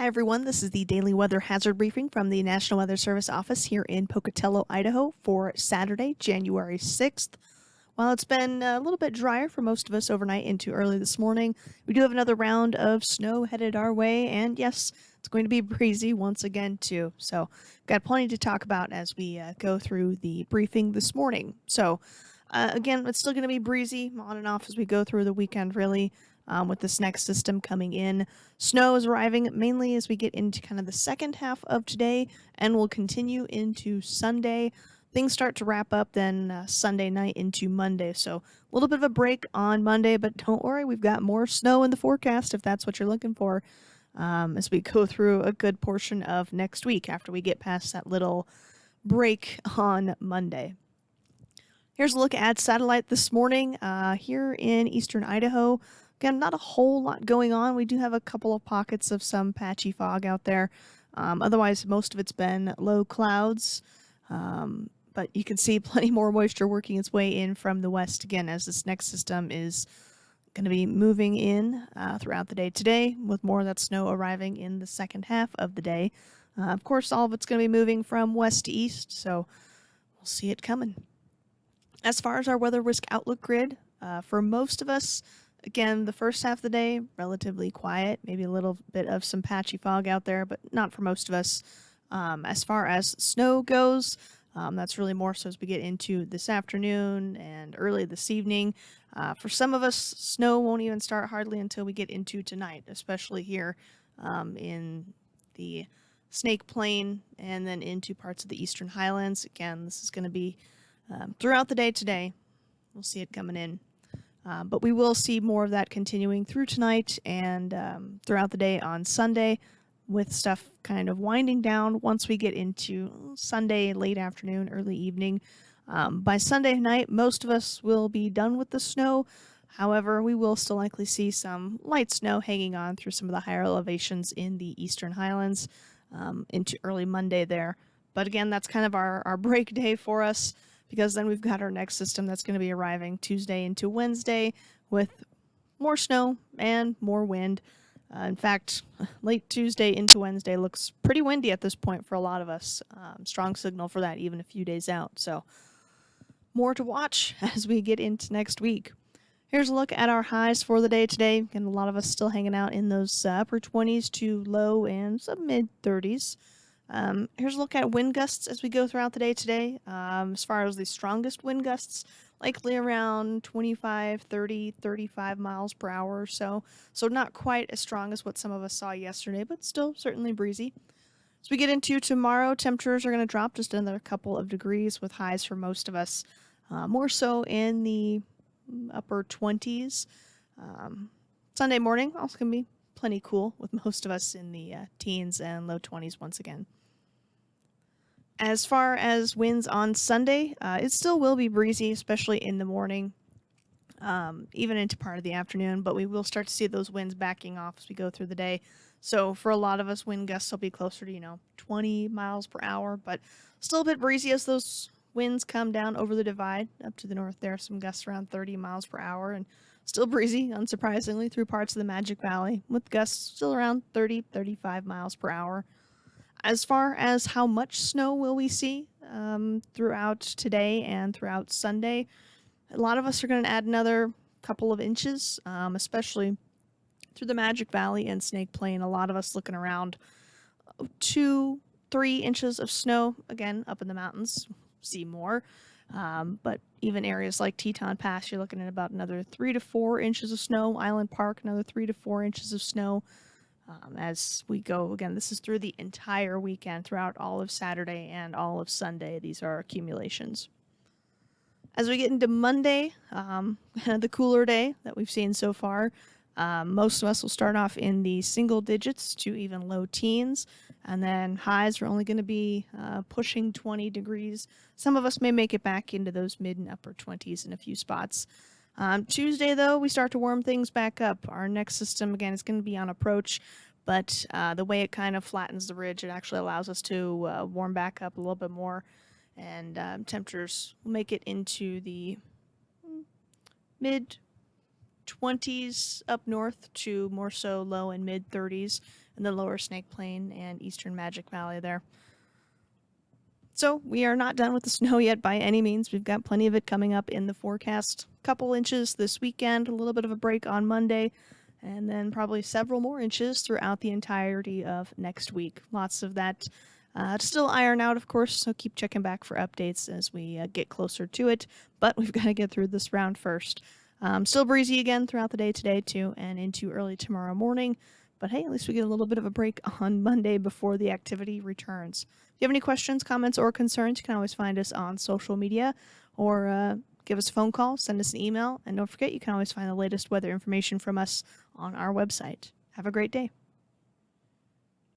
Hi everyone, this is the daily weather hazard briefing from the National Weather Service office here in Pocatello, Idaho for Saturday, January 6th. While it's been a little bit drier for most of us overnight into early this morning, we do have another round of snow headed our way, and yes, it's going to be breezy once again too. So we've got plenty to talk about as we go through the briefing this morning. Again, it's still going to be breezy on and off as we go through the weekend, really. With this next system coming in. Snow is arriving mainly as we get into kind of the second half of today and will continue into Sunday. Things start to wrap up then Sunday night into Monday. So a little bit of a break on Monday, but don't worry, we've got more snow in the forecast if that's what you're looking for as we go through a good portion of next week after we get past that little break on Monday. Here's a look at satellite this morning here in eastern Idaho. Again, not a whole lot going on. We do have a couple of pockets of some patchy fog out there. Otherwise, most of it's been low clouds. But you can see plenty more moisture working its way in from the west again as this next system is going to be moving in throughout the day today, with more of that snow arriving in the second half of the day. Of course, all of it's going to be moving from west to east, so we'll see it coming. As far as our weather risk outlook grid, for most of us, again, the first half of the day, relatively quiet, maybe a little bit of some patchy fog out there, but not for most of us. As far as snow goes, that's really more so as we get into this afternoon and early this evening. For some of us, snow won't even start hardly until we get into tonight, especially here in the Snake Plain and then into parts of the Eastern Highlands. Again, this is going to be throughout the day today. We'll see it coming in. But we will see more of that continuing through tonight and throughout the day on Sunday, with stuff kind of winding down once we get into Sunday late afternoon, early evening. By Sunday night, most of us will be done with the snow. However, we will still likely see some light snow hanging on through some of the higher elevations in the Eastern Highlands into early Monday there. But again, that's kind of our break day for us, because then we've got our next system that's going to be arriving Tuesday into Wednesday with more snow and more wind. In fact, late Tuesday into Wednesday looks pretty windy at this point for a lot of us. Strong signal for that even a few days out. So more to watch as we get into next week. Here's a look at our highs for the day today. And a lot of us still hanging out in those upper 20s to low and some mid 30s. Here's a look at wind gusts as we go throughout the day today. As far as the strongest wind gusts, likely around 25, 30, 35 miles per hour or so. So not quite as strong as what some of us saw yesterday, but still certainly breezy. As we get into tomorrow, temperatures are going to drop just another couple of degrees with highs for most of us, more so in the upper 20s. Sunday morning also going to be plenty cool with most of us in the teens and low 20s once again. As far as winds on Sunday, it still will be breezy, especially in the morning, even into part of the afternoon, but we will start to see those winds backing off as we go through the day. So for a lot of us, wind gusts will be closer to, 20 miles per hour, but still a bit breezy as those winds come down over the divide up to the north there. Some gusts around 30 miles per hour and still breezy, unsurprisingly, through parts of the Magic Valley, with gusts still around 30, 35 miles per hour. As far as how much snow will we see throughout today and throughout Sunday, a lot of us are going to add another couple of inches, especially through the Magic Valley and Snake Plain. A lot of us looking around 2-3 inches of snow. Again, up in the mountains, see more. But even areas like Teton Pass, you're looking at about another 3 to 4 inches of snow. Island Park, another 3 to 4 inches of snow. As we go, again, this is through the entire weekend, throughout all of Saturday and all of Sunday. These are accumulations. As we get into Monday, the cooler day that we've seen so far, most of us will start off in the single digits to even low teens, and then highs are only going to be pushing 20 degrees. Some of us may make it back into those mid and upper 20s in a few spots. Tuesday, though, we start to warm things back up. Our next system, again, is going to be on approach, but the way it kind of flattens the ridge, it actually allows us to warm back up a little bit more, and temperatures will make it into the mid 20s up north to more so low and mid 30s in the lower Snake Plain and eastern Magic Valley there. So we are not done with the snow yet by any means. We've got plenty of it coming up in the forecast. Couple inches this weekend, a little bit of a break on Monday, and then probably several more inches throughout the entirety of next week. Lots of that to still iron out, of course, so keep checking back for updates as we get closer to it. But we've got to get through this round first. Still breezy again throughout the day today, too, and into early tomorrow morning. But hey, at least we get a little bit of a break on Monday before the activity returns. If you have any questions, comments, or concerns, you can always find us on social media or give us a phone call, send us an email, and don't forget you can always find the latest weather information from us on our website. Have a great day.